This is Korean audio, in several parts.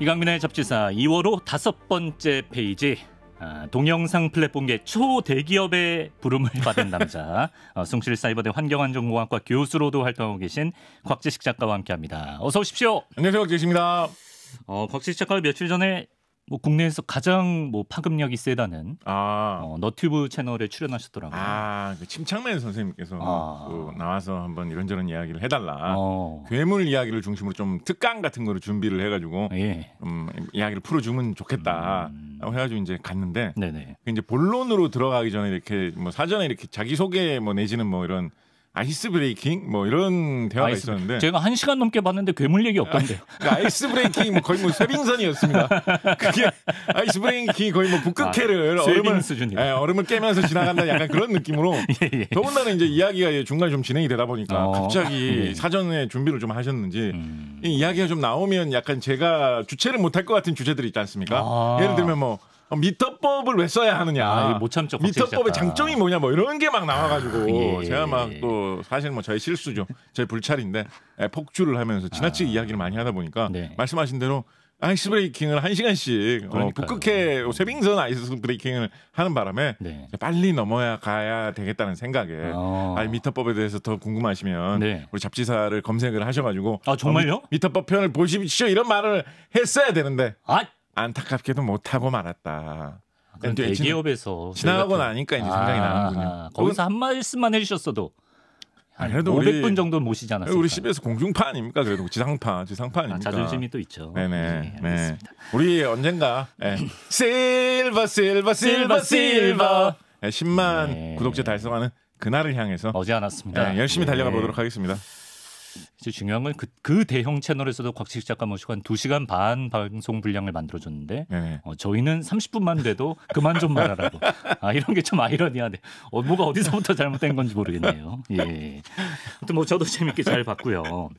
이강민의 잡지사 2월호 5번째 페이지. 동영상 플랫폼계 초대기업의 부름을 받은 남자, 숭실사이버대 환경안전공학과 교수로도 활동하고 계신 곽지식 작가와 함께합니다. 어서 오십시오. 안녕하세요, 곽지식입니다. 곽지식 작가가 며칠 전에 국내에서 가장 파급력이 세다는 너튜브 채널에 출연하셨더라고요. 그 침착맨 선생님께서 나와서 한번 이런저런 이야기를 해달라. 괴물 이야기를 중심으로 좀 특강 같은 거를 준비를 해가지고 이야기를 풀어주면 좋겠다. 해가지고 이제 갔는데, 네네. 이제 본론으로 들어가기 전에 이렇게 사전에 이렇게 자기 소개 내지는 이런 아이스 브레이킹 이런 대화가 있었는데, 제가 1시간 넘게 봤는데 괴물 얘기 없던데요. 아이스 브레이킹 거의 쇠빙선이었습니다. 그게 아이스 브레이킹이 거의 북극해를 얼음을 깨면서 지나간다, 약간 그런 느낌으로. 예. 더군다나 이제 이야기가 중간에 좀 진행이 되다 보니까 갑자기 사전에 준비를 좀 하셨는지 이 이야기가 좀 나오면 약간 제가 주체를 못할 것 같은 주제들이 있지 않습니까? 예를 들면 미터법을 왜 써야 하느냐, 못 참죠. 미터법의 장점이 뭐냐, 이런 게 막 나와가지고 제가 또 사실 저의 실수죠, 제 불찰인데 폭주를 하면서 지나치게 이야기를 많이 하다 보니까 말씀하신 대로 아이스 브레이킹을 1시간씩 북극해 쇠빙선 아이스 브레이킹을 하는 바람에 빨리 넘어야 가야 되겠다는 생각에 미터법에 대해서 더 궁금하시면 우리 잡지사를 검색을 하셔가지고 정말요? 미터법 편을 보십시오, 이런 말을 했어야 되는데 안타깝게도 못하고 말았다. 대기업에서 지나가고 나니까 이제 생각이 나는군요. 거기서 한 말씀만 해주셨어도 그래도 500분 정도 모시지 않았을까. 우리 CBS 공중파 아닙니까? 그래도 지상파 아닙니까? 자존심이 또 있죠. 네네. 네. 우리 언젠가 실버 10만 구독자 달성하는 그날을 향해서 머지않았습니다. 열심히 달려가 보도록 하겠습니다. 이제 중요한 건 그 대형 채널에서도 곽지식 작가 모시고 한 2시간 반 방송 분량을 만들어줬는데 저희는 30분만 돼도 그만 좀 말하라고. 이런 게 좀 아이러니하네. 뭐가 어디서부터 잘못된 건지 모르겠네요. 예. 아무튼 저도 재밌게 잘 봤고요.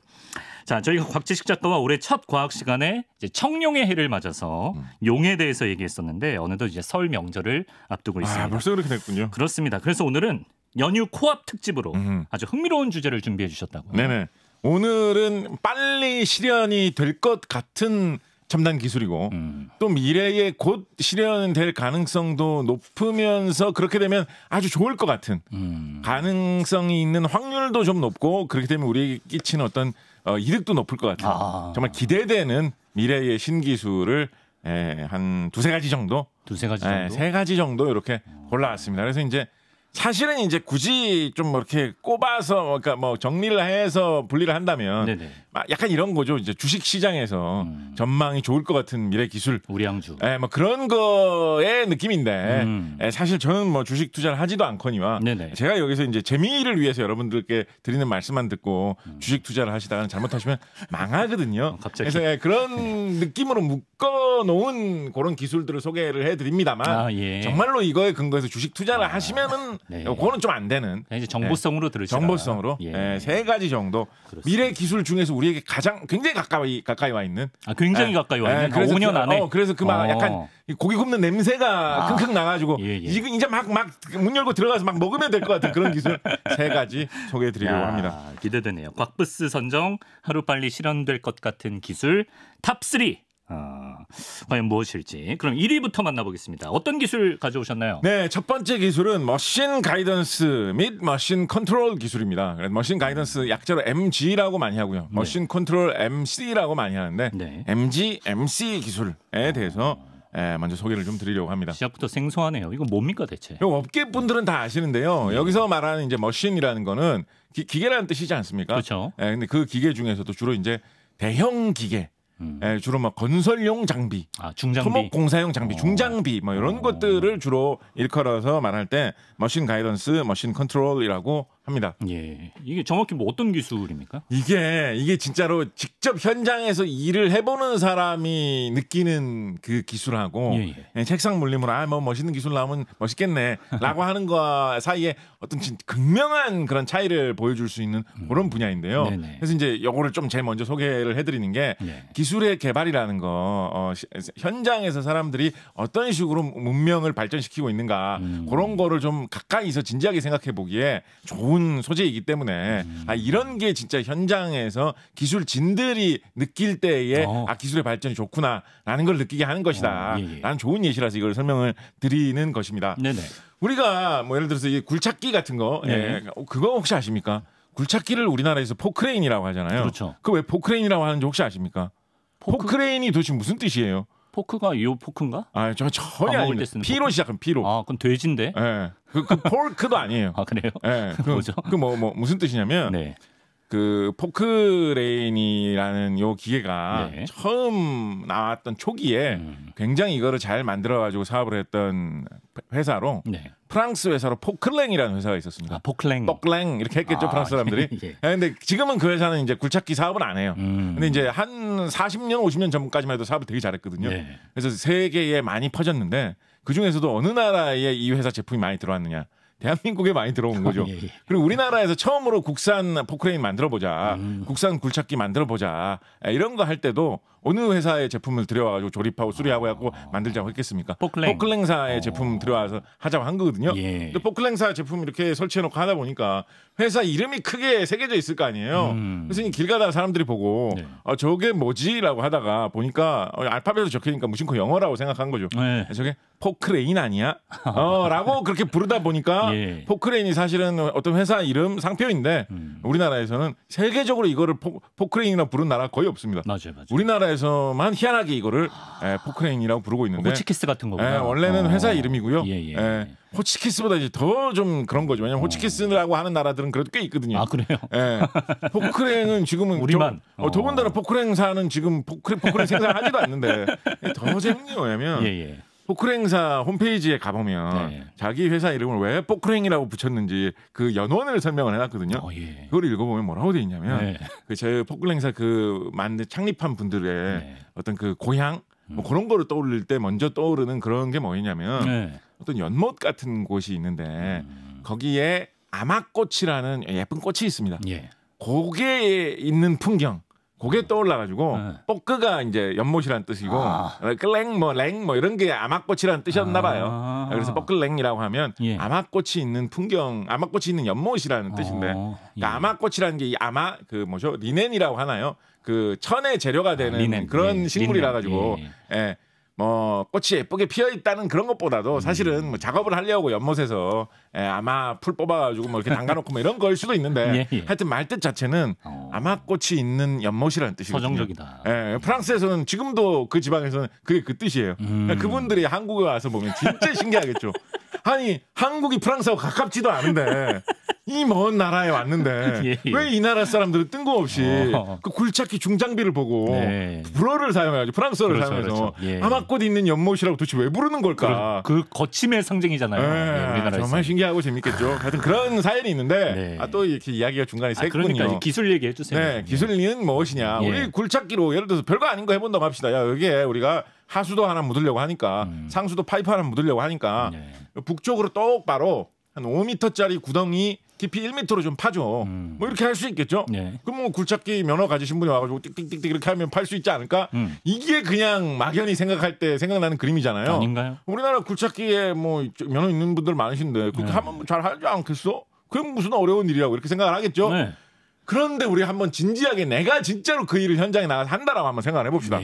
자, 저희가 곽지식 작가와 올해 첫 과학 시간에 이제 청룡의 해를 맞아서 용에 대해서 얘기했었는데 어느덧 이제 설 명절을 앞두고 있습니다. 벌써 그렇게 됐군요. 그렇습니다. 그래서 오늘은 연휴 코앞 특집으로 아주 흥미로운 주제를 준비해 주셨다고요. 네네. 오늘은 빨리 실현이 될 것 같은 첨단 기술이고 또 미래에 곧 실현될 가능성도 높으면서 그렇게 되면 아주 좋을 것 같은 가능성이 있는 확률도 좀 높고, 그렇게 되면 우리에게 끼치는 어떤 이득도 높을 것 같은 정말 기대되는 미래의 신기술을 한 두세 가지 정도? 세 가지 정도 이렇게 골라왔습니다. 그래서 이제 사실은 이제 굳이 좀 이렇게 꼽아서 정리를 해서 분리를 한다면 약간 이런 거죠. 이제 주식 시장에서 전망이 좋을 것 같은 미래 기술, 우량주, 그런 거의 느낌인데 사실 저는 주식 투자를 하지도 않거니와 제가 여기서 이제 재미를 위해서 여러분들께 드리는 말씀만 듣고 주식 투자를 하시다가 잘못하시면 망하거든요. 그래서 그런 느낌으로 묶어 놓은 그런 기술들을 소개를 해드립니다만 정말로 이거에 근거해서 주식 투자를 하시면은 그거는 좀 안 되는. 이제 정보성으로 들으시라. 정보성으로 세 가지 정도. 그렇습니다. 미래 기술 중에서 우리에게 굉장히 가까이 와 있는. 굉장히 가까이 와 있는. 5년 안에. 그래서 약간 고기 굽는 냄새가 킁킁 나가지고 지금 이제 막 문 열고 들어가서 막 먹으면 될 것 같은 그런 기술 세 가지 소개해드리려고 합니다. 기대되네요. 곽부스 선정 하루빨리 실현될 것 같은 기술 탑3. 과연 무엇일지. 그럼 1위부터 만나보겠습니다. 어떤 기술 가져오셨나요? 네, 첫 번째 기술은 머신 가이던스 및 머신 컨트롤 기술입니다. 머신 가이던스 약자로 MG라고 많이 하고요. 머신 컨트롤 MC라고 많이 하는데 MG, MC 기술에 대해서 먼저 소개를 좀 드리려고 합니다. 시작부터 생소하네요. 이거 뭡니까 대체? 업계 분들은 다 아시는데요. 여기서 말하는 이제 머신이라는 거는 기계라는 뜻이지 않습니까? 그렇죠. 근데 그 기계 중에서도 주로 이제 대형 기계, 주로 건설용 장비, 중장비, 토목공사용 장비, 중장비 이런 것들을 주로 일컬어서 말할 때 머신 가이던스, 머신 컨트롤이라고 합니다. 이게 정확히 어떤 기술입니까? 이게 진짜로 직접 현장에서 일을 해보는 사람이 느끼는 그 기술하고 책상 물림으로 멋있는 기술 나오면 멋있겠네라고 하는 거 사이에 어떤 극명한 그런 차이를 보여줄 수 있는 그런 분야인데요. 그래서 이제 이거를 좀 제일 먼저 소개를 해드리는 게 기술의 개발이라는 거, 현장에서 사람들이 어떤 식으로 문명을 발전시키고 있는가 그런 거를 좀 가까이서 진지하게 생각해 보기에 좋은 좋은 소재이기 때문에 이런 게 진짜 현장에서 기술진들이 느낄 때에 기술의 발전이 좋구나라는 걸 느끼게 하는 것이다. 라는 좋은 예시라서 이걸 설명을 드리는 것입니다. 네네. 우리가 뭐 예를 들어서 이 굴착기 같은 거 그거 혹시 아십니까? 굴착기를 우리나라에서 포크레인이라고 하잖아요. 그렇죠. 그 왜 포크레인이라고 하는지 혹시 아십니까? 포크레인이 도대체 무슨 뜻이에요? 포크가 요 포크인가? 저 전혀 아닙니다. 피로 시작한 피로. 그건 돼지인데. 네. 그 포크도 아니에요. 그래요? 네. 뭐죠? 무슨 뜻이냐면 그 포크레인이라는 요 기계가 처음 나왔던 초기에 굉장히 이거를 잘 만들어가지고 사업을 했던 회사로 프랑스 회사로 포클랭이라는 회사가 있었습니다. 포클랭 이렇게 했겠죠 프랑스 사람들이. 근데 지금은 그 회사는 이제 굴착기 사업은 안 해요. 근데 이제 한 40년 50년 전까지만 해도 사업을 되게 잘했거든요. 그래서 세계에 많이 퍼졌는데 그 중에서도 어느 나라에 이 회사 제품이 많이 들어왔느냐? 대한민국에 많이 들어온 거죠. 그리고 우리나라에서 처음으로 국산 포크레인 만들어보자, 국산 굴착기 만들어보자 이런 거 할 때도 어느 회사의 제품을 들여와가지고 조립하고 수리하고 해갖고 만들자고 했겠습니까? 포클랭사의 제품 들여와서 하자고 한 거거든요. 근데 포클랭사 제품 이렇게 설치해놓고 하다 보니까 회사 이름이 크게 새겨져 있을 거 아니에요. 그래서 길 가다가 사람들이 보고 저게 뭐지라고 하다가 보니까 알파벳으로 적혀있으니까 무심코 영어라고 생각한 거죠. 저게 포크레인 아니야? 라고 그렇게 부르다 보니까 포크레인이 사실은 어떤 회사 이름 상표인데 우리나라에서는 세계적으로 이거를 포크레인이라고 부르는 나라가 거의 없습니다. 맞아요. 우리나라에서만 희한하게 이거를 포크레인이라고 부르고 있는데 호치키스 같은 거구나. 원래는 회사 이름이고요. 호치키스보다 이제 더 좀 그런 거죠. 왜냐면 호치키스라고 하는 나라들은 그래도 꽤 있거든요. 그래요? 포크레인은 지금은 우리만 더군다나 포크레인사는 지금 포크레인 생산하지도 않는데 더 재밌는 게 뭐냐면 포크레인사 홈페이지에 가보면 자기 회사 이름을 왜 포크레인이라고 붙였는지 그 연원을 설명을 해놨거든요. 그걸 읽어보면 뭐라고 돼 있냐면 제 포크레인사 그 창립한 분들의 어떤 그 고향 뭐 그런 거를 떠올릴 때 먼저 떠오르는 그런 게 뭐냐면 어떤 연못 같은 곳이 있는데 거기에 아마꽃이라는 예쁜 꽃이 있습니다. 거기에 있는 풍경. 그게 떠올라가지고 뽀크가 이제 연못이라는 뜻이고 클랭 랭 이런 게 아마꽃이라는 뜻이었나 봐요. 그래서 뽀클랭이라고 하면 아마꽃이 있는 풍경, 아마꽃이 있는 연못이라는 뜻인데 그러니까 아마꽃이라는 게 이 아마 그 뭐죠 리넨이라고 하나요? 그 천의 재료가 되는 리넨, 식물이라 리넨. 가지고 뭐 꽃이 예쁘게 피어 있다는 그런 것보다도 사실은 뭐 작업을 하려고 연못에서 아마 풀 뽑아가지고 뭐 이렇게 담가놓고 뭐 이런 거일 수도 있는데 하여튼 말뜻 자체는 아마 꽃이 있는 연못이라는 뜻이거든요. 서정적이다. 프랑스에서는 지금도 그 지방에서는 그게 그 뜻이에요. 그분들이 한국에 와서 보면 진짜 신기하겠죠. 아니 한국이 프랑스하고 가깝지도 않은데 이 먼 나라에 왔는데 왜 이 나라 사람들은 뜬금없이 그 굴착기 중장비를 보고 불어를 사용해가지고 프랑스어를 사용해서 아마꽃 있는 연못이라고 도대체 왜 부르는 걸까? 그 거침의 상징이잖아요. 우리나라에서. 정말 신기하고 재밌겠죠. 하여튼 그런 사연이 있는데 또 이렇게 이야기가 중간에 샜군요. 그러니까 기술 얘기해 주세요. 기술은 무엇이냐? 우리 굴착기로 예를 들어서 별거 아닌 거 해본다고 합시다. 여기에 우리가 하수도 하나 묻으려고 하니까 상수도 파이프 하나 묻으려고 하니까 북쪽으로 똑바로 한 5m짜리 구덩이 깊이 1m로 좀 파줘. 뭐 이렇게 할 수 있겠죠. 그럼 뭐 굴착기 면허 가지신 분이 와가지고 띡띡띡 이렇게 하면 팔 수 있지 않을까? 이게 그냥 막연히 생각할 때 생각나는 그림이잖아요. 아닌가요? 우리나라 굴착기에 뭐 면허 있는 분들 많으신데 그렇게 하면 잘 하지 않겠어? 그럼 무슨 어려운 일이라고 이렇게 생각을 하겠죠. 그런데 우리 한번 진지하게 내가 진짜로 그 일을 현장에 나가서 한다라고 한번 생각을 해봅시다.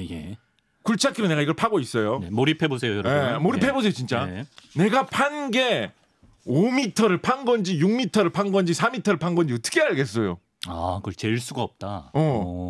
굴착기로 내가 이걸 파고 있어요. 몰입해 보세요, 여러분. 몰입해 보세요, 진짜. 내가 판 게 5m를 판 건지 6m를 판 건지 4m를 판 건지 어떻게 알겠어요? 그걸 잴 수가 없다.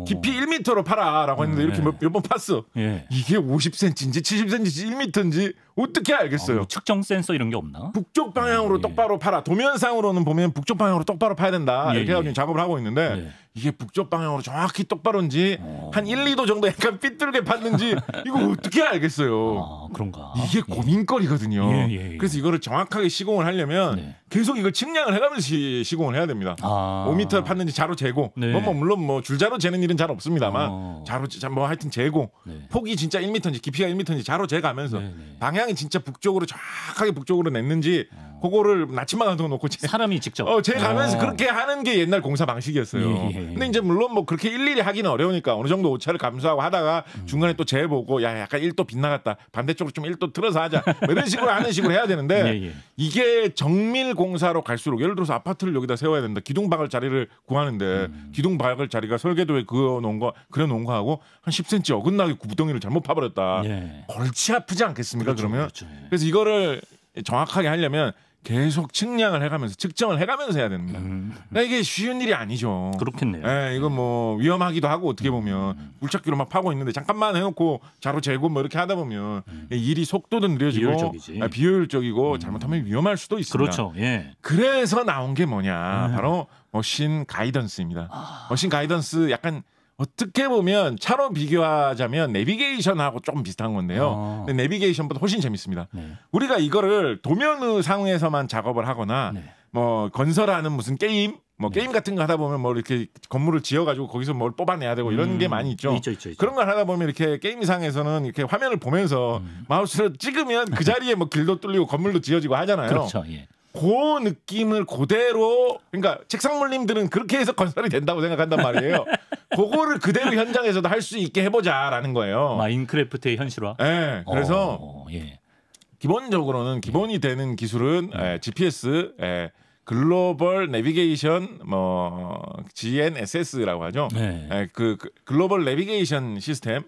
깊이 1m로 파라라고 했는데 이렇게 몇 번 팠어. 이게 50cm인지 70cm인지 1m인지 어떻게 알겠어요? 뭐 측정 센서 이런 게 없나? 북쪽 방향으로 똑바로 파라. 도면상으로는 보면 북쪽 방향으로 똑바로 파야 된다. 이렇게 해가지고 작업을 하고 있는데 이게 북쪽 방향으로 정확히 똑바로인지 한 1, 2도 정도 약간 삐뚤게 팠는지 이거 어떻게 알겠어요? 그런가? 이게 고민거리거든요. 그래서 이거를 정확하게 시공을 하려면 계속 이걸 측량을 해가면서 시공을 해야 됩니다. 5m 팠는지 자로 재고 물론 뭐 줄자로 재는 일은 잘 없습니다만 자로 뭐 하여튼 재고 폭이 진짜 1m인지 깊이가 1m인지 자로 재가면서 방향이 진짜 북쪽으로 정확하게 북쪽으로 냈는지 그거를 나침반 같은 거 놓고 사람이 직접 제 가면서 그렇게 하는 게 옛날 공사 방식이었어요. 근데 이제 물론 뭐 그렇게 일일이 하기는 어려우니까 어느 정도 오차를 감수하고 하다가 중간에 또 재보고 야 약간 1도 빗나갔다 반대쪽으로 좀 1도 틀어서 하자 뭐 이런 식으로 하는 식으로 해야 되는데 이게 정밀 공사로 갈수록 예를 들어서 아파트를 여기다 세워야 된다. 기둥 박을 자리를 구하는데 기둥 박을 자리가 설계도에 그려놓은 거하고 한 10cm 어긋나게 구덩이를 잘못 파버렸다. 골치 아프지 않겠습니까? 그렇죠, 그러면 그렇죠. 그래서 이거를 정확하게 하려면 계속 측량을 해가면서 측정을 해가면서 해야 됩니다. 그러니까 이게 쉬운 일이 아니죠. 그렇겠네요. 이거 뭐 위험하기도 하고 어떻게 보면 굴착기로 막 파고 있는데 잠깐만 해놓고 자로 재고 뭐 이렇게 하다 보면 일이 속도도 느려지고 비효율적이고 잘못하면 위험할 수도 있습니다. 그렇죠. 그래서 나온 게 뭐냐 바로 머신 가이던스입니다. 머신 가이던스 약간 어떻게 보면 차로 비교하자면 내비게이션하고 조금 비슷한 건데요. 근데 내비게이션보다 훨씬 재밌습니다. 우리가 이거를 도면의 상에서만 작업을 하거나 뭐 건설하는 무슨 게임 게임 같은 거 하다 보면 뭐 이렇게 건물을 지어가지고 거기서 뭘 뽑아내야 되고 이런 게 많이 있죠. 있죠. 그런 걸 하다 보면 이렇게 게임상에서는 이렇게 화면을 보면서 마우스를 찍으면 그 자리에 뭐 길도 뚫리고 건물도 지어지고 하잖아요. 그렇죠. 그 느낌을 그대로 그러니까 책상 물림들은 그렇게 해서 건설이 된다고 생각한단 말이에요. 그거를 그대로 현장에서도 할 수 있게 해보자라는 거예요. 마인크래프트의 현실화. 그래서 기본적으로는 기본이 되는 기술은 GPS, 글로벌 내비게이션, GNSS라고 하죠. 그 글로벌 내비게이션 시스템.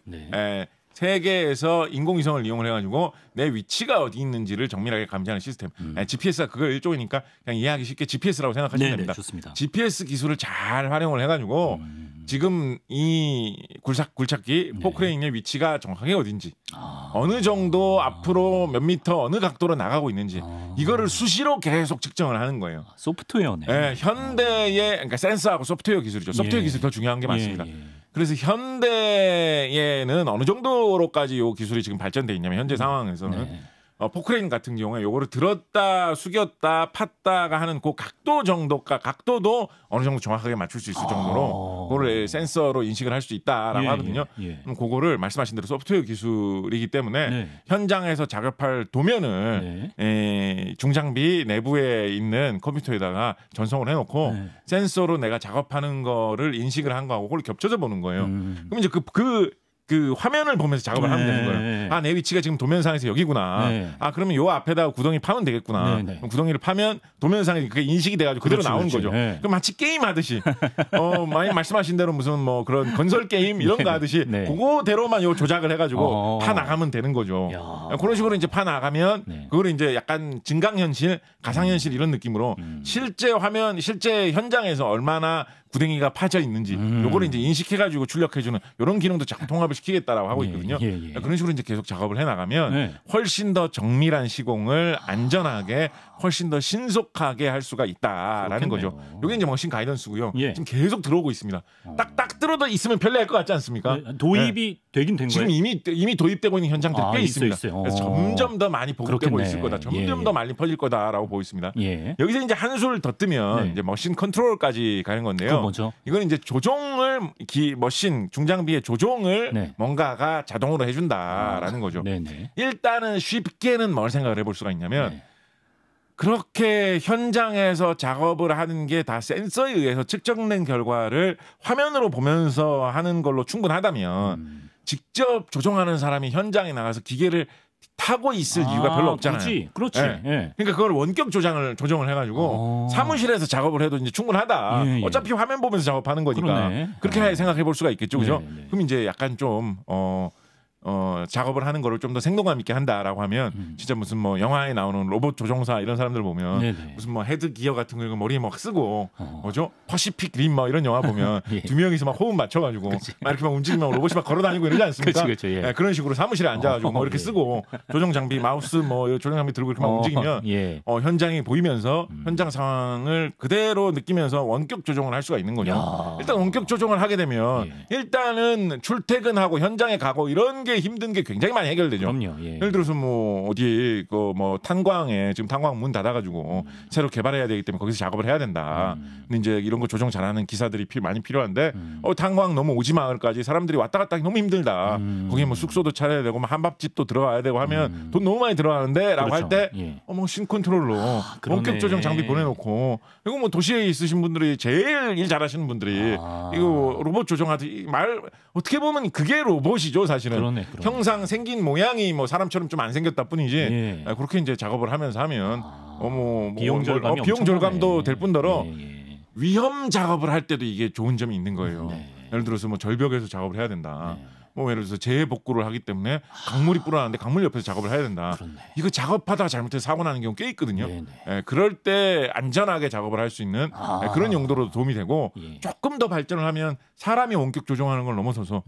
세계에서 인공위성을 이용을 해가지고 내 위치가 어디 있는지를 정밀하게 감지하는 시스템. GPS가 그거 일종이니까 그냥 이해하기 쉽게 GPS라고 생각하시면 됩니다. 좋습니다. GPS 기술을 잘 활용을 해가지고 지금 이 굴착기 포크레인의 위치가 정확하게 어딘지 어느 정도 앞으로 몇 미터 어느 각도로 나가고 있는지 이거를 수시로 계속 측정을 하는 거예요. 소프트웨어네. 현대의 그러니까 센서하고 소프트웨어 기술이죠. 소프트웨어 기술이 더 중요한 게 맞습니다. 그래서 현대에는 어느 정도로까지 이 기술이 지금 발전돼 있냐면 현재 상황에서는 포크레인 같은 경우에 요거를 들었다 숙였다 팠다가 하는 그 각도도 어느 정도 정확하게 맞출 수 있을 정도로 그거를 센서로 인식을 할 수 있다라고 하거든요. 그럼 그거를 말씀하신 대로 소프트웨어 기술이기 때문에 현장에서 작업할 도면을 중장비 내부에 있는 컴퓨터에다가 전송을 해놓고 센서로 내가 작업하는 거를 인식을 한 거하고 그걸 겹쳐서 보는 거예요. 그럼 이제 그 화면을 보면서 작업을 하면 되는 거예요. 아, 내 위치가 지금 도면상에서 여기구나. 그러면 요 앞에다가 구덩이 파면 되겠구나. 그럼 구덩이를 파면 도면상에 그게 인식이 돼가지고 그대로 나오는 거죠. 그럼 마치 게임 하듯이 많이 말씀하신 대로 무슨 뭐 그런 건설 게임 이런 거 하듯이 그거대로만 요 조작을 해가지고 파 나가면 되는 거죠. 그런 식으로 이제 파 나가면 그거를 이제 약간 증강현실, 가상현실 이런 느낌으로 실제 화면, 실제 현장에서 얼마나 구덩이가 파져 있는지 요거를 이제 인식해가지고 출력해주는 이런 기능도 잘 통합을 시키겠다라고 하고 있거든요. 그런 식으로 이제 계속 작업을 해나가면 훨씬 더 정밀한 시공을 안전하게 훨씬 더 신속하게 할 수가 있다라는 거죠. 이게 이제 머신 가이던스고요. 지금 계속 들어오고 있습니다. 딱딱 들어도 있으면 편리할 것 같지 않습니까? 도입이 되긴 된 지금 거예요? 이미 도입되고 있는 현장들이 꽤 있습니다. 있어요. 그래서 점점 더 많이 보급되고 있을 거다. 점점 더 많이 퍼질 거다라고 보고 있습니다. 여기서 이제 한술 더 뜨면 이제 머신 컨트롤까지 가는 건데요. 뭐죠? 이건 이제 조종을 머신 중장비의 조종을 뭔가가 자동으로 해준다라는 거죠. 일단은 쉽게는 뭘 생각을 해볼 수가 있냐면 그렇게 현장에서 작업을 하는 게 다 센서에 의해서 측정된 결과를 화면으로 보면서 하는 걸로 충분하다면 직접 조종하는 사람이 현장에 나가서 기계를 타고 있을 이유가 별로 없잖아요. 그렇지. 그러니까 그걸 원격 조정을 해가지고 사무실에서 작업을 해도 이제 충분하다. 어차피 화면 보면서 작업하는 거니까 그렇게 생각해 볼 수가 있겠죠, 그죠? 그럼 이제 약간 좀 작업을 하는 거를 좀 더 생동감 있게 한다라고 하면 진짜 무슨 뭐 영화에 나오는 로봇 조종사 이런 사람들 보면 무슨 뭐 헤드 기어 같은 거 머리에 막 쓰고 뭐죠? 퍼시픽 림 뭐 이런 영화 보면 두 명이서 막 호흡 맞춰가지고 막 이렇게 막 움직이면 로봇이 막 걸어다니고 이러지 않습니까? 그런 식으로 사무실에 앉아가지고 뭐 이렇게 쓰고 조종 장비 마우스 뭐 조종 장비 들고 이렇게 막 움직이면 현장이 보이면서 현장 상황을 그대로 느끼면서 원격 조종을 할 수가 있는 거죠. 일단 원격 조종을 하게 되면 일단은 출퇴근하고 현장에 가고 이런 게 힘든 게 굉장히 많이 해결되죠. 그럼요. 예. 예를 들어서 뭐 어디 그 뭐 탄광에 지금 탄광 문 닫아가지고 새로 개발해야 되기 때문에 거기서 작업을 해야 된다. 근데 이제 이런 거 조정 잘하는 기사들이 많이 필요한데 탄광 너무 오지 마을까지 사람들이 왔다 갔다 하기 너무 힘들다. 거기에 뭐 숙소도 차려야 되고 뭐 한밥집도 들어가야 되고 하면 돈 너무 많이 들어가는데라고 그렇죠. 할 때 예. 뭐 신컨트롤로 원격 조정 장비 보내놓고 이거 뭐 도시에 있으신 분들이 제일 일 잘하시는 분들이 이거 로봇 조정하듯 말 어떻게 보면 그게 로봇이죠 사실은. 그러네. 형상 생긴 모양이 뭐 사람처럼 좀 안 생겼다 뿐이지 예. 그렇게 이제 작업을 하면서 하면 비용 절감이 비용 절감도 될 뿐더러 예. 위험 작업을 할 때도 이게 좋은 점이 있는 거예요. 네. 예를 들어서 뭐 절벽에서 작업을 해야 된다. 네. 뭐 예를 들어서 재해 복구를 하기 때문에 강물이 불어나는데 강물 옆에서 작업을 해야 된다. 그렇네. 이거 작업하다가 잘못해서 사고 나는 경우 꽤 있거든요. 네네. 그럴 때 안전하게 작업을 할 수 있는 그런 용도로도 도움이 되고 예. 조금 더 발전을 하면 사람이 원격 조종하는 걸 넘어서서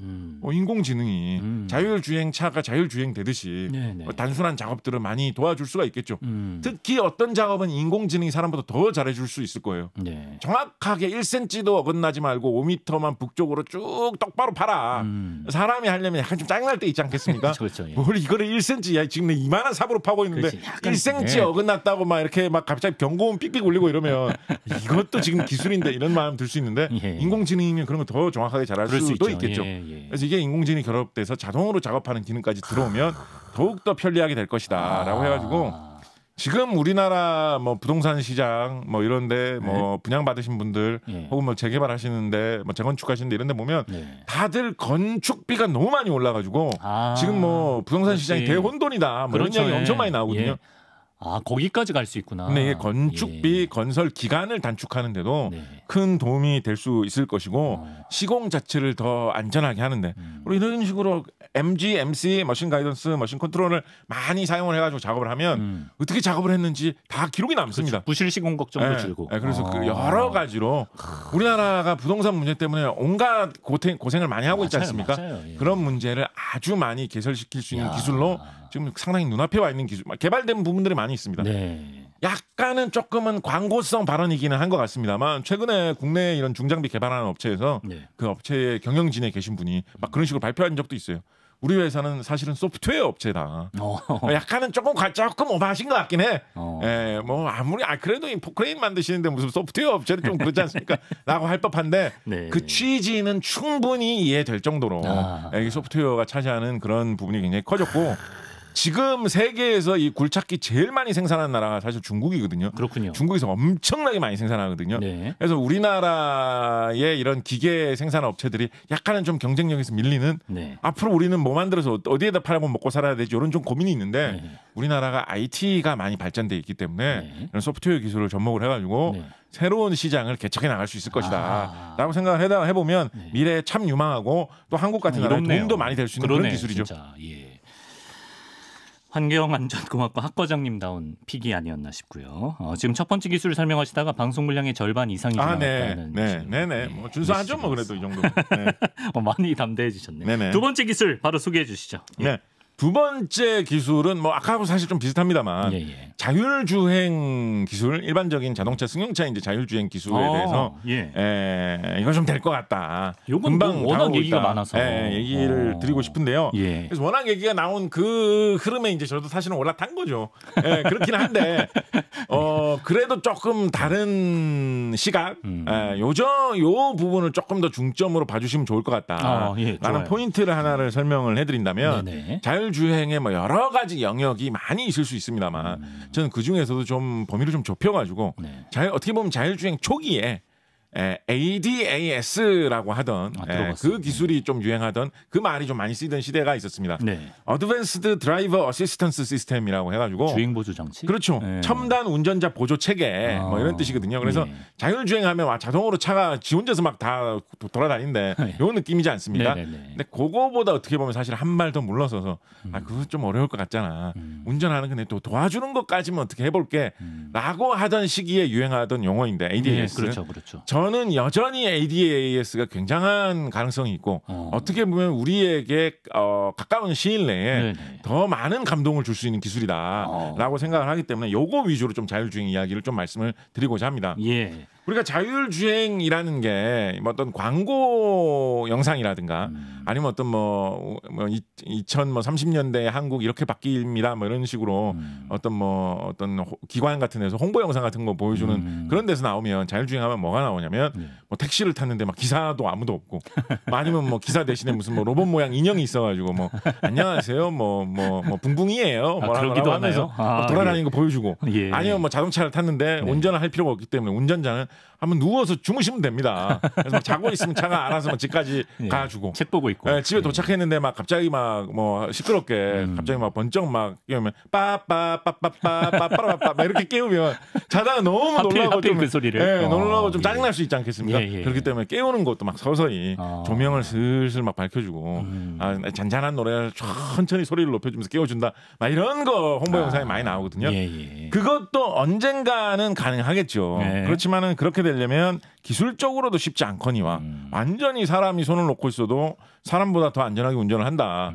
인공지능이 자율주행차가 자율주행 되듯이 단순한 작업들을 많이 도와줄 수가 있겠죠. 특히 어떤 작업은 인공지능이 사람보다 더 잘해줄 수 있을 거예요. 네. 정확하게 1cm도 어긋나지 말고 5m만 북쪽으로 쭉 똑바로 파라. 사람이 하려면 약간 좀 짜증날 때 있지 않겠습니까? 그렇죠. 예. 뭘 이거를 1cm, 야, 지금 이만한 삽으로 파고 있는데 1cm 어긋났다고 막 이렇게 막 갑자기 경고음 삑삑 울리고 이러면 이것도 지금 기술인데 이런 마음 들 수 있는데 인공지능이면 그런 거 더 정확하게 잘할 수도 있겠죠. 그래서 이게 인공지능이 결합돼서 자동으로 작업하는 기능까지 들어오면 더욱더 편리하게 될 것이다라고 해가지고 지금 우리나라 뭐 부동산 시장 뭐 이런데 뭐 분양 받으신 분들 혹은 뭐 재개발하시는데 뭐 재건축하시는데 이런데 보면 다들 건축비가 너무 많이 올라가지고 지금 뭐 부동산 시장이 대혼돈이다 뭐 그렇죠. 이런 이야기 엄청 많이 나오거든요. 거기까지 갈 수 있구나. 근데 이게 건축비, 건설 기간을 단축하는데도 큰 도움이 될 수 있을 것이고 시공 자체를 더 안전하게 하는데 그리고 이런 식으로 MG, MC, 머신 가이던스, 머신 컨트롤을 많이 사용을 해가지고 작업을 하면 어떻게 작업을 했는지 다 기록이 남습니다. 그렇죠. 부실 시공 걱정도 줄고. 그래서 그 여러 가지로 우리나라가 부동산 문제 때문에 온갖 고생을 많이 하고 있지 않습니까? 그런 문제를 아주 많이 개설시킬 수 있는 기술로 지금 상당히 눈앞에 와 있는 기술, 개발된 부분들이 많이 있습니다. 약간은 조금은 광고성 발언이기는 한 것 같습니다만 최근에 국내 이런 중장비 개발하는 업체에서 그 업체의 경영진에 계신 분이 막 그런 식으로 발표한 적도 있어요. 우리 회사는 사실은 소프트웨어 업체다. 약간은 조금 오버하신 것 같긴 해. 뭐 아무리 그래도 포크레인 만드시는데 무슨 소프트웨어 업체는 좀 그렇지 않습니까? 라고 할 법한데 그 취지는 충분히 이해될 정도로 이 소프트웨어가 차지하는 그런 부분이 굉장히 커졌고 지금 세계에서 이 굴착기 제일 많이 생산하는 나라가 사실 중국이거든요. 그렇군요. 중국에서 엄청나게 많이 생산하거든요. 그래서 우리나라의 이런 기계 생산 업체들이 약간은 좀 경쟁력에서 밀리는 앞으로 우리는 뭐 만들어서 어디에다 팔고 먹고 살아야 되지 이런 좀 고민이 있는데 우리나라가 IT가 많이 발전돼 있기 때문에 이런 소프트웨어 기술을 접목을 해가지고 새로운 시장을 개척해 나갈 수 있을 것이다 라고 생각을 해보면 미래에 참 유망하고 또 한국 같은 나라에 도움도 많이 될 수 있는 그런 기술이죠. 진짜. 환경안전공학과 학과장님다운 픽이 아니었나 싶고요. 지금 첫 번째 기술을 설명하시다가 방송 분량의 절반 이상이 지나갔다는 뭐 준수하죠 뭐 그래도 이 정도. 많이 담대해지셨네. 두 번째 기술 바로 소개해 주시죠. 두 번째 기술은 뭐 아까하고 사실 좀 비슷합니다만 자율주행 기술, 일반적인 자동차 승용차 이제 자율주행 기술에 대해서 이건 좀 될 것 같다. 금방 워낙 얘기가 많아서 얘기를 드리고 싶은데요. 그래서 워낙 얘기가 나온 그 흐름에 이제 저도 사실은 올라탄 거죠. 그렇긴 한데 그래도 조금 다른 시각, 요 부분을 조금 더 중점으로 봐주시면 좋을 것 같다라는 포인트를 하나를 설명을 해드린다면 자율주행에 뭐 여러 가지 영역이 많이 있을 수 있습니다만 저는 그 중에서도 좀 범위를 좀 좁혀가지고 어떻게 보면 자율주행 초기에 ADAS라고 하던 그 기술이 좀 유행하던 그 말이 좀 많이 쓰이던 시대가 있었습니다. Advanced Driver Assistance System이라고 해가지고 주행 보조 장치? 그렇죠. 첨단 운전자 보조 체계 뭐 이런 뜻이거든요. 그래서 자율주행하면 자동으로 차가 지 혼자서 막 다 돌아다니는데 이런 느낌이지 않습니까? 근데 그거보다 어떻게 보면 사실 한 발 더 물러서서 그거 좀 어려울 것 같잖아. 운전하는 건데 또 도와주는 것까지만 어떻게 해볼게라고 하던 시기에 유행하던 용어인데 ADAS. 그렇죠. 저는 여전히 ADAS가 굉장한 가능성이 있고 어떻게 보면 우리에게 가까운 시일 내에 더 많은 감동을 줄 수 있는 기술이다라고 생각을 하기 때문에 요거 위주로 좀 자율주행 이야기를 좀 말씀을 드리고자 합니다. 우리가 자율주행이라는 게 뭐 어떤 광고 영상이라든가 아니면 어떤 뭐 2030년대 한국 이렇게 바뀝니다 뭐 이런 식으로 어떤 기관 같은 데서 홍보 영상 같은 거 보여주는 그런 데서 나오면 자율주행하면 뭐가 나오냐면 뭐 택시를 탔는데 막 기사도 아무도 없고 아니면 뭐 기사 대신에 무슨 뭐 로봇 모양 인형이 있어가지고 뭐 안녕하세요 뭐 붕붕이에요 뭐라고 하면서 돌아다니는 거 보여주고 아니면 뭐 자동차를 탔는데 운전을 할 필요가 없기 때문에 운전자는 한번 누워서 주무시면 됩니다. 그래서 막 자고 있으면 차가 알아서 뭐 집까지 가주고 책 보고 있고 집에 도착했는데 막 갑자기 막 뭐 시끄럽게 갑자기 막 번쩍 막 깨우면 빠빠빠빠빠빠빠빠 막 이렇게 깨우면 자다가 너무 놀라고 좀 그 소리를 놀라고 좀 짜증날 수 있지 않겠습니까? 그렇기 때문에 깨우는 것도 막 서서히 조명을 슬슬 막 밝혀주고 잔잔한 노래를 천천히 소리를 높여주면서 깨워준다 막 이런 거 홍보 영상이 많이 나오거든요. 그것도 언젠가는 가능하겠죠. 그렇지만은 그렇게 되려면 기술적으로도 쉽지 않거니와 완전히 사람이 손을 놓고 있어도 사람보다 더 안전하게 운전을 한다.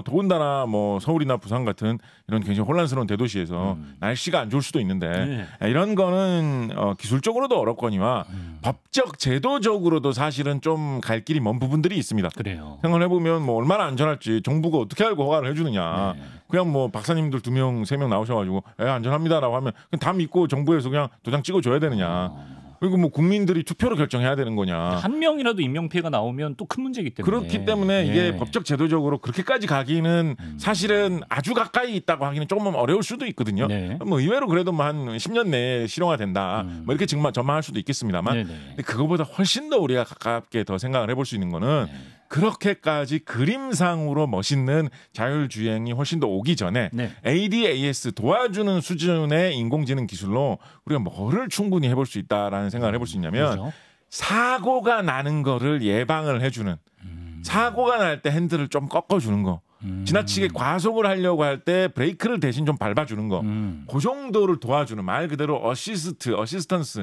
더군다나 뭐 서울이나 부산 같은 이런 굉장히 혼란스러운 대도시에서 날씨가 안 좋을 수도 있는데 이런 거는 기술적으로도 어렵거니와 법적 제도적으로도 사실은 좀 갈 길이 먼 부분들이 있습니다. 그래요. 생각을 해보면 뭐 얼마나 안전할지 정부가 어떻게 알고 허가를 해주느냐. 그냥 뭐 박사님들 2명, 3명 나오셔가지고 안전합니다라고 하면 그냥 다 믿고 정부에서 그냥 도장 찍어줘야 되느냐. 그리고 뭐 국민들이 투표로 결정해야 되는 거냐. 한 명이라도 인명 피해가 나오면 또 큰 문제이기 때문에. 그렇기 때문에 이게 법적 제도적으로 그렇게까지 가기는 사실은 아주 가까이 있다고 하기는 조금 어려울 수도 있거든요. 뭐 의외로 그래도 뭐 한 10년 내에 실용화 된다. 뭐 이렇게 전망할 수도 있겠습니다만 근데 그거보다 훨씬 더 우리가 가깝게 더 생각을 해볼 수 있는 거는 그렇게까지 그림상으로 멋있는 자율주행이 훨씬 더 오기 전에 ADAS 도와주는 수준의 인공지능 기술로 우리가 뭐를 충분히 해볼 수 있다라는 생각을 해볼 수 있냐면 사고가 나는 거를 예방을 해주는 사고가 날 때 핸들을 좀 꺾어주는 거 지나치게 과속을 하려고 할 때 브레이크를 대신 좀 밟아주는 거 그 정도를 도와주는 말 그대로 어시스턴스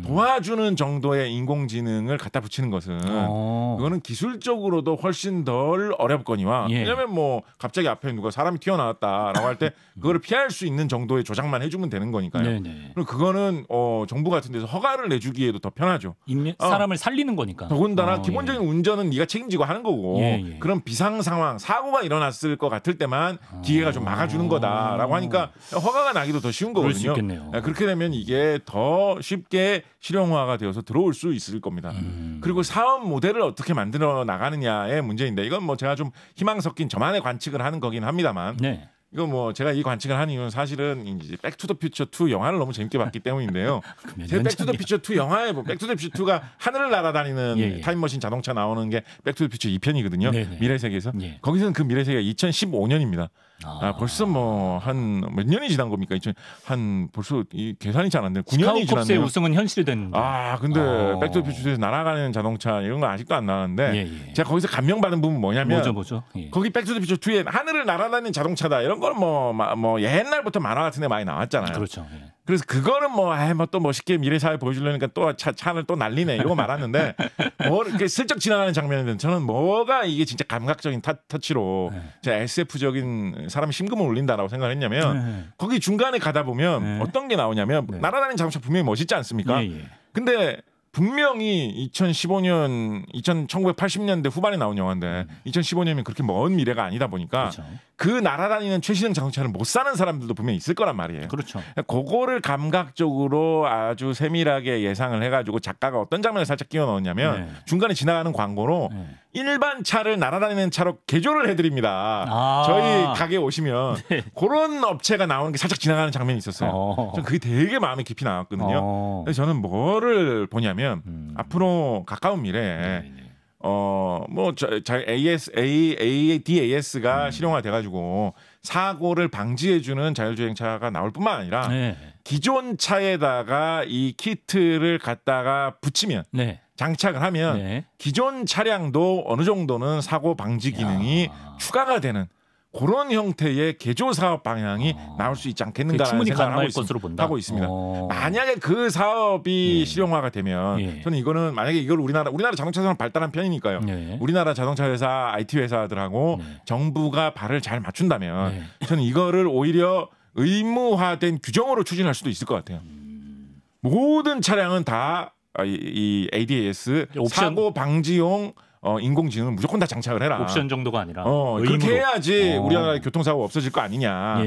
도와주는 정도의 인공지능을 갖다 붙이는 것은 그거는 기술적으로도 훨씬 덜 어렵거니와 왜냐하면 뭐 갑자기 앞에 누가 사람이 튀어나왔다라고 할 때 그거를 피할 수 있는 정도의 조작만 해주면 되는 거니까요. 그리고 그거는 정부 같은 데서 허가를 내주기에도 더 편하죠. 사람을 살리는 거니까. 더군다나 기본적인 운전은 네가 책임지고 하는 거고 그런 비상 상황 사고가 일어났을 것 같을 때만 기계가 좀 막아주는 거다라고 하니까 허가가 나기도 더 쉬운 거거든요. 그렇게 되면 이게 더 쉽게 실용화가 되어서 들어올 수 있을 겁니다. 그리고 사업 모델을 어떻게 만들어 나가느냐의 문제인데 이건 뭐 제가 좀 희망 섞인 저만의 관측을 하는 거긴 합니다만 이거 뭐 제가 이 관측을 한 이유는 사실은 이제 백투더퓨처 2 영화를 너무 재밌게 봤기 때문인데요. 제가 백투더퓨처 2 영화에 뭐 백투더퓨처 2가 하늘을 날아다니는 타임머신 자동차 나오는 게 백투더퓨처 2편이거든요. 미래 세계에서. 거기서는 그 미래 세계가 2015년입니다. 벌써 뭐 한 몇 년이 지난 겁니까? 벌써 이 계산이 잘 안 되는 9년이 지났네요. 스카우컵스의 우승은 현실이 됐는데. 근데 백투더퓨처에서 날아가는 자동차 이런 건 아직도 안 나왔는데 제가 거기서 감명받은 부분 뭐냐면 뭐죠? 거기 백투더퓨처 2에 하늘을 날아다니는 자동차다 이런 걸 뭐 옛날부터 만화 같은 데 많이 나왔잖아요. 그렇죠. 그래서 그거는 또 멋있게 미래 사회 보여주려니까 또 차를 또 날리네 이러고 말았는데 뭐 이렇게 슬쩍 지나가는 장면인데 저는 뭐가 이게 진짜 감각적인 터치로 제가 SF적인 사람의 심금을 울린다라고 생각을 했냐면 거기 중간에 가다 보면 어떤 게 나오냐면 날아다니는 자동차 분명히 멋있지 않습니까? 근데 분명히 1980년대 후반에 나온 영화인데 2015년이면 그렇게 먼 미래가 아니다 보니까 그 날아다니는 최신형 자동차를 못 사는 사람들도 분명히 있을 거란 말이에요. 그거를 감각적으로 아주 세밀하게 예상을 해가지고 작가가 어떤 장면을 살짝 끼워 넣었냐면 중간에 지나가는 광고로 일반 차를 날아다니는 차로 개조를 해드립니다. 저희 가게에 오시면 그런 업체가 나오는 게 살짝 지나가는 장면이 있었어요. 저는 그게 되게 마음에 깊이 나왔거든요. 그래서 저는 뭐를 보냐면 앞으로 가까운 미래에 ADAS가 실용화돼가지고 사고를 방지해주는 자율주행차가 나올 뿐만 아니라 기존 차에다가 이 키트를 갖다가 붙이면 장착을 하면 기존 차량도 어느 정도는 사고 방지 기능이 추가가 되는 그런 형태의 개조 사업 방향이 나올 수 있지 않겠는가라는 생각을 하고 있습니다. 만약에 그 사업이 실용화가 되면 저는 이거는 만약에 이걸 우리나라 자동차 산업 발달한 편이니까요. 우리나라 자동차 회사, IT 회사들하고 정부가 발을 잘 맞춘다면 저는 이거를 오히려 의무화된 규정으로 추진할 수도 있을 것 같아요. 모든 차량은 다 이 ADAS 사고 방지용 인공지능을 무조건 다 장착을 해라. 옵션 정도가 아니라 그렇게 해야지 우리나라의 교통사고가 없어질 거 아니냐.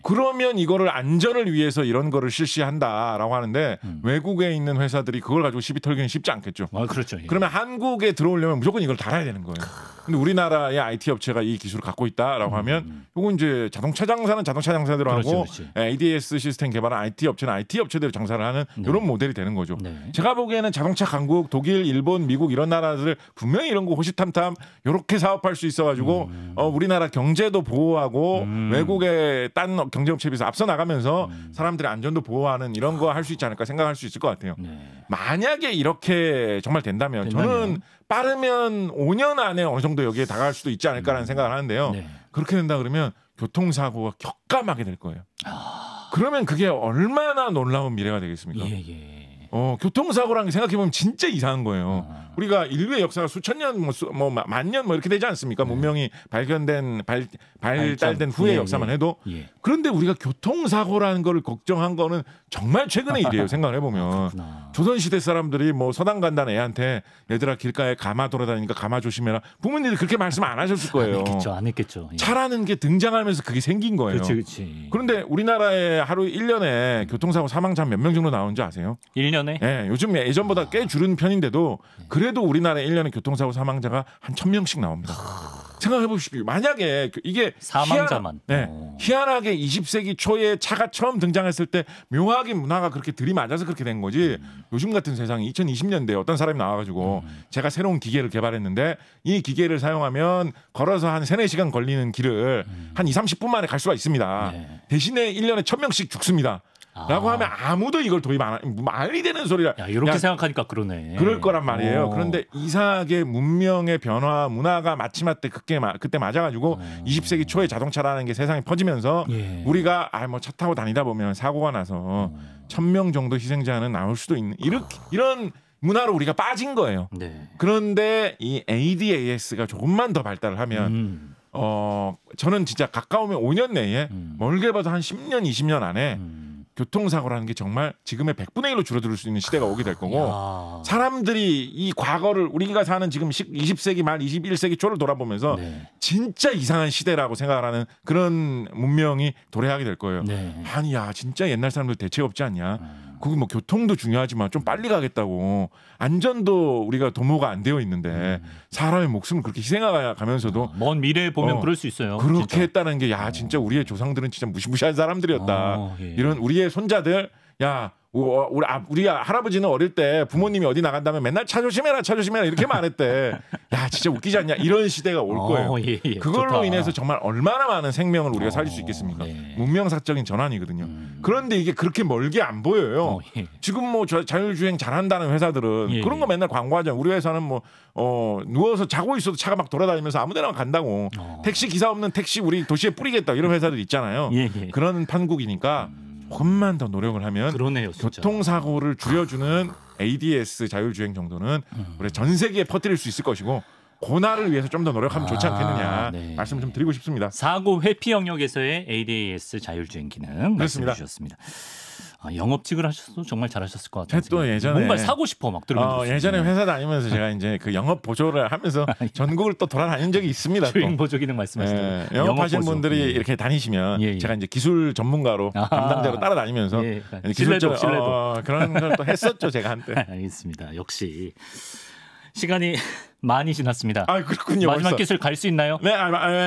그러면 이거를 안전을 위해서 이런 거를 실시한다라고 하는데 외국에 있는 회사들이 그걸 가지고 시비 털기는 쉽지 않겠죠. 그렇죠. 그러면 한국에 들어오려면 무조건 이걸 달아야 되는 거예요. 근데 우리나라의 IT 업체가 이 기술을 갖고 있다라고 하면 이건 이제 자동차 장사는 자동차 장사대로 하고 ADS 시스템 개발은 IT 업체는 IT 업체대로 장사를 하는 이런 모델이 되는 거죠. 제가 보기에는 자동차 강국, 독일, 일본, 미국 이런 나라들 분명히 이런 거 호시탐탐 이렇게 사업할 수 있어가지고 우리나라 경제도 보호하고 외국의 딴 경제업체에 비해서 앞서 나가면서 사람들의 안전도 보호하는 이런 거 할 수 있지 않을까 생각할 수 있을 것 같아요. 만약에 이렇게 정말 된다면 저는 빠르면 5년 안에 어느 정도 여기에 다가갈 수도 있지 않을까라는 생각을 하는데요. 그렇게 된다 그러면 교통사고가 격감하게 될 거예요. 그러면 그게 얼마나 놀라운 미래가 되겠습니까? 교통사고라는 게 생각해보면 진짜 이상한 거예요. 우리가 인류의 역사가 수천 년, 만 년 이렇게 되지 않습니까? 문명이 발달된 후의 역사만 해도. 그런데 우리가 교통사고라는 걸 걱정한 거는 정말 최근의 일이에요. 생각을 해보면. 조선시대 사람들이 뭐 서당 간다는 애한테 얘들아 길가에 가마 돌아다니니까 가마 조심해라. 부모님들이 그렇게 말씀 안 하셨을 거예요. 안 했겠죠. 차라는 게 등장하면서 그게 생긴 거예요. 그렇지. 그런데 우리나라에 하루 1년에 교통사고 사망자 몇 명 정도 나오는 줄 아세요? 1년에? 네, 요즘 예전보다 꽤 줄은 편인데도 그래도 우리나라 1년에 교통사고 사망자가 한 1,000명씩 나옵니다. 생각해 보십시오. 만약에 이게 사망자만 희한하게 20세기 초에 차가 처음 등장했을 때 묘하게 문화가 그렇게 들이맞아서 그렇게 된 거지. 요즘 같은 세상에 2020년대에 어떤 사람이 나와가지고 제가 새로운 기계를 개발했는데 이 기계를 사용하면 걸어서 한 3, 4시간 걸리는 길을 한 2, 30분 만에 갈 수가 있습니다. 대신에 1년에 1,000명씩 죽습니다. 라고 하면 아무도 이걸 도입 안 하는 말이 되는 소리라. 이렇게 생각하니까 그러네. 그럴 거란 말이에요. 그런데 이상하게 문명의 변화, 문화가 마치마때 그때 맞아가지고 20세기 초에 자동차라는 게 세상에 퍼지면서 우리가 뭐 차 타고 다니다 보면 사고가 나서 1,000명 정도 희생자는 나올 수도 있는 이런 문화로 우리가 빠진 거예요. 그런데 이 ADAS가 조금만 더 발달을 하면 저는 진짜 가까우면 5년 내에 멀게 봐도 한 10년, 20년 안에 교통사고라는 게 정말 지금의 100분의 1로 줄어들 수 있는 시대가 오게 될 거고 사람들이 이 과거를 우리가 사는 지금 20세기 말 21세기 초를 돌아보면서 진짜 이상한 시대라고 생각을 하는 그런 문명이 도래하게 될 거예요. 아니 야 진짜 옛날 사람들 대책 없지 않냐. 거기 뭐 교통도 중요하지만 좀 빨리 가겠다고 안전도 우리가 도모가 안 되어 있는데 사람의 목숨을 그렇게 희생하면서도 먼 미래에 보면 그럴 수 있어요. 그렇게 진짜. 했다는 게 야 진짜 우리의 조상들은 진짜 무시무시한 사람들이었다. 이런 우리의 손자들 야 우리 할아버지는 어릴 때 부모님이 어디 나간다면 맨날 차 조심해라 이렇게 말했대. 야 진짜 웃기지 않냐 이런 시대가 올 거예요. 그걸로 좋다. 인해서 정말 얼마나 많은 생명을 우리가 살릴 수 있겠습니까? 문명사적인 전환이거든요. 그런데 이게 그렇게 멀게 안 보여요. 지금 뭐 자율주행 잘한다는 회사들은 그런 거 맨날 광고하잖아요. 우리 회사는 뭐 누워서 자고 있어도 차가 막 돌아다니면서 아무데나 간다고. 택시 기사 없는 택시 우리 도시에 뿌리겠다 이런 회사들 있잖아요. 그런 판국이니까 조금만 더 노력을 하면 그러네요, 교통사고를 줄여주는 ADS 자율주행 정도는 우리 전 세계에 퍼뜨릴 수 있을 것이고 고날을 위해서 좀 더 노력하면 좋지 않겠느냐 말씀을 좀 드리고 싶습니다. 사고 회피 영역에서의 ADAS 자율주행 기능 말씀해 주셨습니다. 영업직을 하셔서 정말 잘하셨을 것 같아요. 또 예전에 뭔가 사고 싶어 막 들으면 예전에 회사 다니면서 제가 이제 그 영업 보조를 하면서 전국을 또 돌아다닌 적이 있습니다. 주행 보조 기능 말씀하시는 영업하시는 분들이 이렇게 다니시면 제가 이제 기술 전문가로 담당자로 따라다니면서 신뢰도 그런 걸 또 했었죠 제가 한때. 알겠습니다. 역시 시간이 많이 지났습니다. 그렇군요. 마지막 기술 갈 수 있나요? 네,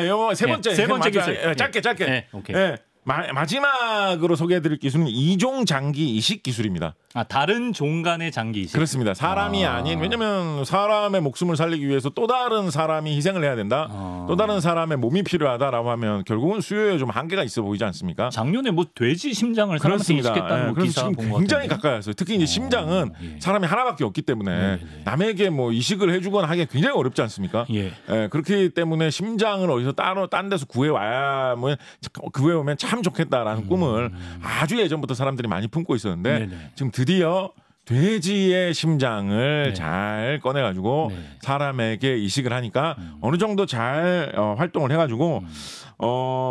요거 세 번째 기술. 짧게. 오케이. 마지막으로 소개해드릴 기술은 이종 장기 이식 기술입니다. 다른 종간의 장기 이식. 그렇습니다. 사람이 아닌 왜냐하면 사람의 목숨을 살리기 위해서 또 다른 사람이 희생을 해야 된다. 또 다른 사람의 몸이 필요하다라고 하면 결국은 수요에 좀 한계가 있어 보이지 않습니까? 작년에 뭐 돼지 심장을 사람한테 이식했다는 그래서 지금 굉장히 가까이 왔어요. 특히 이제 심장은 사람이 하나밖에 없기 때문에 남에게 뭐 이식을 해주거나 하기 굉장히 어렵지 않습니까? 그렇기 때문에 심장을 어디서 따로 딴 데서 구해오면 참 좋겠다라는 꿈을 아주 예전부터 사람들이 많이 품고 있었는데 지금 드디어 돼지의 심장을 잘 꺼내가지고 사람에게 이식을 하니까 어느 정도 잘 활동을 해가지고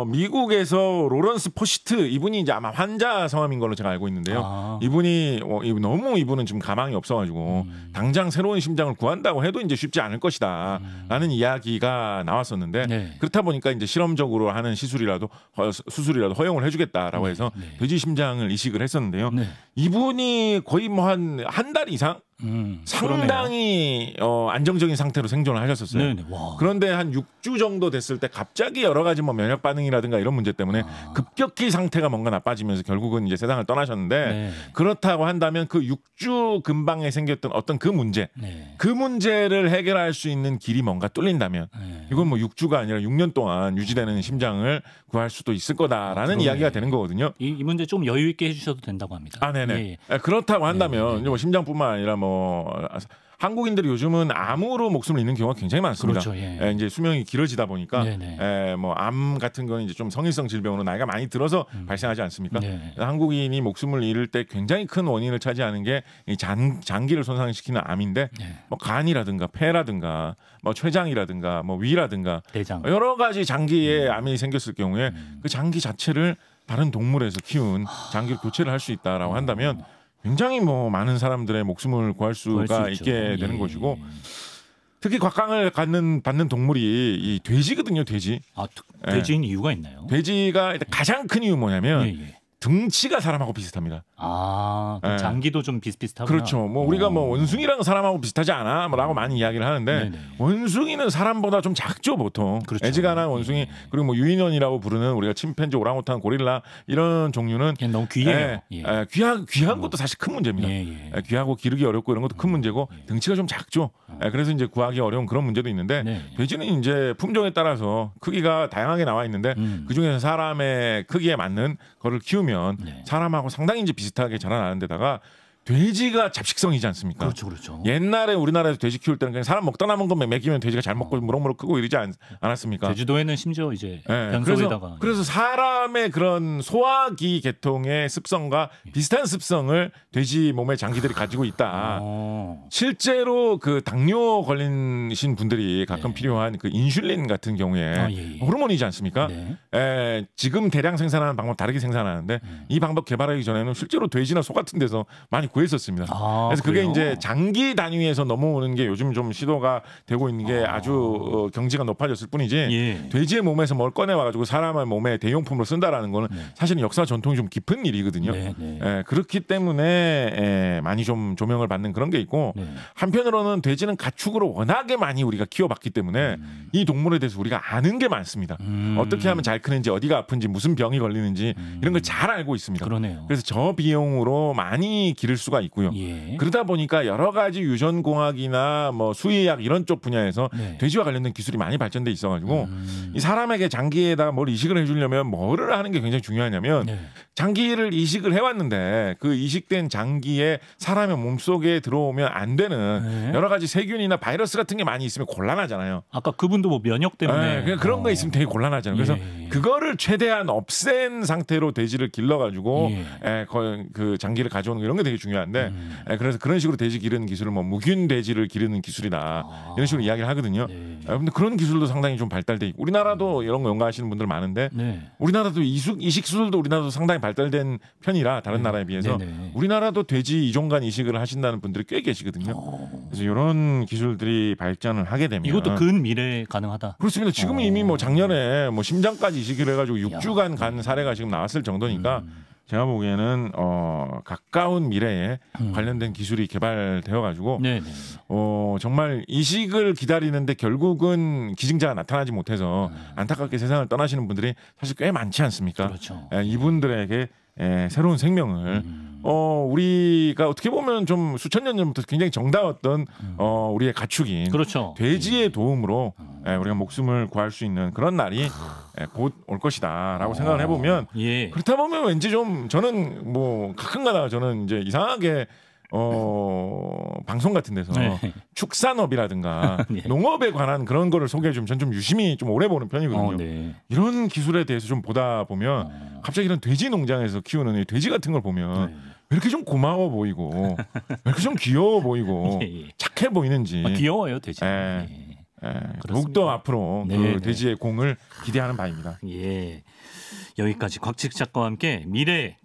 미국에서 로런스 포시트 이분이 이제 아마 환자 성함인 걸로 제가 알고 있는데요. 이분이 너무 이분은 지금 가망이 없어가지고 당장 새로운 심장을 구한다고 해도 이제 쉽지 않을 것이다라는 이야기가 나왔었는데 네. 그렇다 보니까 이제 실험적으로 하는 수술이라도 허용을 해주겠다라고 해서 돼지 심장을 이식을 했었는데요. 네. 이분이 거의 뭐 한 달 이상 상당히 안정적인 상태로 생존을 하셨었어요. 네네. 그런데 한 6주 정도 됐을 때 갑자기 여러 가지 뭐 면역 반응이라든가 이런 문제 때문에 급격히 상태가 뭔가 나빠지면서 결국은 이제 세상을 떠나셨는데 네. 그렇다고 한다면 그 6주 근방에 생겼던 어떤 그 문제, 네. 그 문제를 해결할 수 있는 길이 뭔가 뚫린다면 이건 뭐 6주가 아니라 6년 동안 유지되는 심장을 구할 수도 있을 거다라는 이야기가 되는 거거든요. 이 문제 좀 여유 있게 해주셔도 된다고 합니다. 네네. 예. 그렇다고 한다면 뭐 심장뿐만 아니라 뭐 한국인들이 요즘은 암으로 목숨을 잃는 경우가 굉장히 많습니다. 그렇죠. 예. 이제 수명이 길어지다 보니까 뭐 암 같은 거는 이제 좀 성인성 질병으로 나이가 많이 들어서 발생하지 않습니까? 네. 한국인이 목숨을 잃을 때 굉장히 큰 원인을 차지하는 게 이 장기를 손상시키는 암인데 뭐 간이라든가 폐라든가 뭐 췌장이라든가 뭐 위라든가 대장 여러 가지 장기에 암이 생겼을 경우에 그 장기 자체를 다른 동물에서 키운 장기를 교체를 할 수 있다라고 한다면 굉장히 뭐 많은 사람들의 목숨을 구할 수가 있게 되는 것이고 특히 곽강을 받는 동물이 이 돼지거든요. 돼지. 돼지인 이유가 있나요? 돼지가 일단 가장 큰 이유 뭐냐면 등치가 사람하고 비슷합니다. 그럼 장기도 좀 비슷비슷하구나. 그렇죠. 뭐 우리가 뭐 원숭이랑 사람하고 비슷하지 않아? 뭐라고 많이 이야기를 하는데 원숭이는 사람보다 좀 작죠 보통. 그렇죠. 애지간한 원숭이 그리고 뭐 유인원이라고 부르는 우리가 침팬지, 오랑우탄, 고릴라 이런 종류는 너무 귀해요. 귀한 것도 사실 큰 문제입니다. 귀하고 기르기 어렵고 이런 것도 큰 문제고 등치가 좀 작죠. 그래서 이제 구하기 어려운 그런 문제도 있는데 돼지는 이제 품종에 따라서 크기가 다양하게 나와 있는데 그 중에서 사람의 크기에 맞는 거를 키우면 사람하고 상당히 이제 비슷하게 자라나는 데다가 돼지가 잡식성이지 않습니까? 그렇죠. 옛날에 우리나라에서 돼지 키울 때는 그냥 사람 먹다 남은 것만 먹이면 돼지가 잘 먹고 무럭무럭 크고 이러지 않았습니까? 제주도에는 심지어 이제 변소에다가 그래서 사람의 그런 소화기 계통의 습성과 비슷한 습성을 돼지 몸의 장기들이 가지고 있다. 실제로 그 당뇨 걸리신 분들이 가끔 필요한 그 인슐린 같은 경우에 호르몬이지 않습니까? 지금 대량 생산하는 방법 다르게 생산하는데 이 방법 개발하기 전에는 실제로 돼지나 소 같은 데서 많이 구했었습니다. 그래서 그게 이제 장기 단위에서 넘어오는 게 요즘 좀 시도가 되고 있는 게 아주 경지가 높아졌을 뿐이지 돼지의 몸에서 뭘 꺼내 와가지고 사람의 몸에 대용품으로 쓴다라는 거는 사실은 역사 전통이 좀 깊은 일이거든요. 그렇기 때문에 많이 좀 조명을 받는 그런 게 있고 한편으로는 돼지는 가축으로 워낙에 많이 우리가 키워봤기 때문에 이 동물에 대해서 우리가 아는 게 많습니다. 어떻게 하면 잘 크는지 어디가 아픈지 무슨 병이 걸리는지 이런 걸 잘 알고 있습니다. 그러네요. 그래서 저비용으로 많이 기를 수가 있고요. 그러다 보니까 여러 가지 유전공학이나 뭐 수의학 이런 쪽 분야에서 돼지와 관련된 기술이 많이 발전돼 있어가지고 이 사람에게 장기에다가 뭘 이식을 해주려면 뭐를 하는 게 굉장히 중요하냐면 장기를 이식을 해왔는데 그 이식된 장기에 사람의 몸속에 들어오면 안 되는 여러 가지 세균이나 바이러스 같은 게 많이 있으면 곤란하잖아요. 아까 그분도 뭐 면역 때문에 그런 거 있으면 되게 곤란하잖아요. 그래서 그거를 최대한 없앤 상태로 돼지를 길러가지고 그 장기를 가져오는 거 이런 게 되게 중요한데 그래서 그런 식으로 돼지 기르는 기술을 뭐 무균 돼지를 기르는 기술이다 이런 식으로 이야기를 하거든요. 근데 그런 기술도 상당히 좀 발달돼 있고 우리나라도 이런 거 연구하시는 분들 많은데 우리나라도 이식 수술도 우리나라도 상당히 발달된 편이라 다른 나라에 비해서 우리나라도 돼지 이종간 이식을 하신다는 분들이 꽤 계시거든요. 그래서 이런 기술들이 발전을 하게 되면 이것도 근 미래에 가능하다. 그렇습니다. 지금 이미 뭐 작년에 뭐 심장까지 이식을 해가지고 6주간 간 사례가 지금 나왔을 정도니까 제가 보기에는 가까운 미래에 관련된 기술이 개발되어 가지고 정말 이식을 기다리는데 결국은 기증자가 나타나지 못해서 안타깝게 세상을 떠나시는 분들이 사실 꽤 많지 않습니까? 그렇죠. 이분들에게 새로운 생명을 우리가 어떻게 보면 좀 수천 년 전부터 굉장히 정다웠던 우리의 가축인 돼지의 도움으로 우리가 목숨을 구할 수 있는 그런 날이 곧 올 것이다라고 생각을 해보면 그렇다 보면 왠지 좀 저는 뭐 가끔가다 저는 이제 이상하게 방송 같은 데서 축산업이라든가 농업에 관한 그런 거를 소개해 주면 전 좀 유심히 좀 오래 보는 편이거든요. 이런 기술에 대해서 좀 보다 보면 갑자기 이런 돼지 농장에서 키우는 이 돼지 같은 걸 보면 왜 이렇게 좀 고마워 보이고 왜 이렇게 좀 귀여워 보이고 착해 보이는지 귀여워요 돼지. 더욱더 앞으로 그 돼지의 공을 기대하는 바입니다. 예. 여기까지 곽식 작가와 함께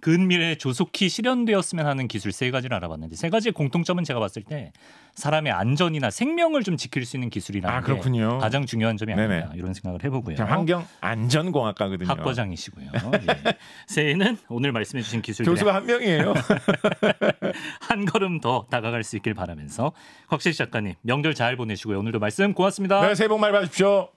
근미래에 조속히 실현되었으면 하는 기술 3가지를 알아봤는데 3가지의 공통점은 제가 봤을 때 사람의 안전이나 생명을 좀 지킬 수 있는 기술이라는 게 가장 중요한 점이 아닌가 이런 생각을 해보고요. 환경안전공학과거든요. 학과장이시고요. 예. 새해에는 오늘 말씀해 주신 기술들 교수가 한 명이에요. 한 걸음 더 다가갈 수 있길 바라면서 곽식 작가님 명절 잘 보내시고요. 오늘도 말씀 고맙습니다. 네, 새해 복 많이 받으십시오.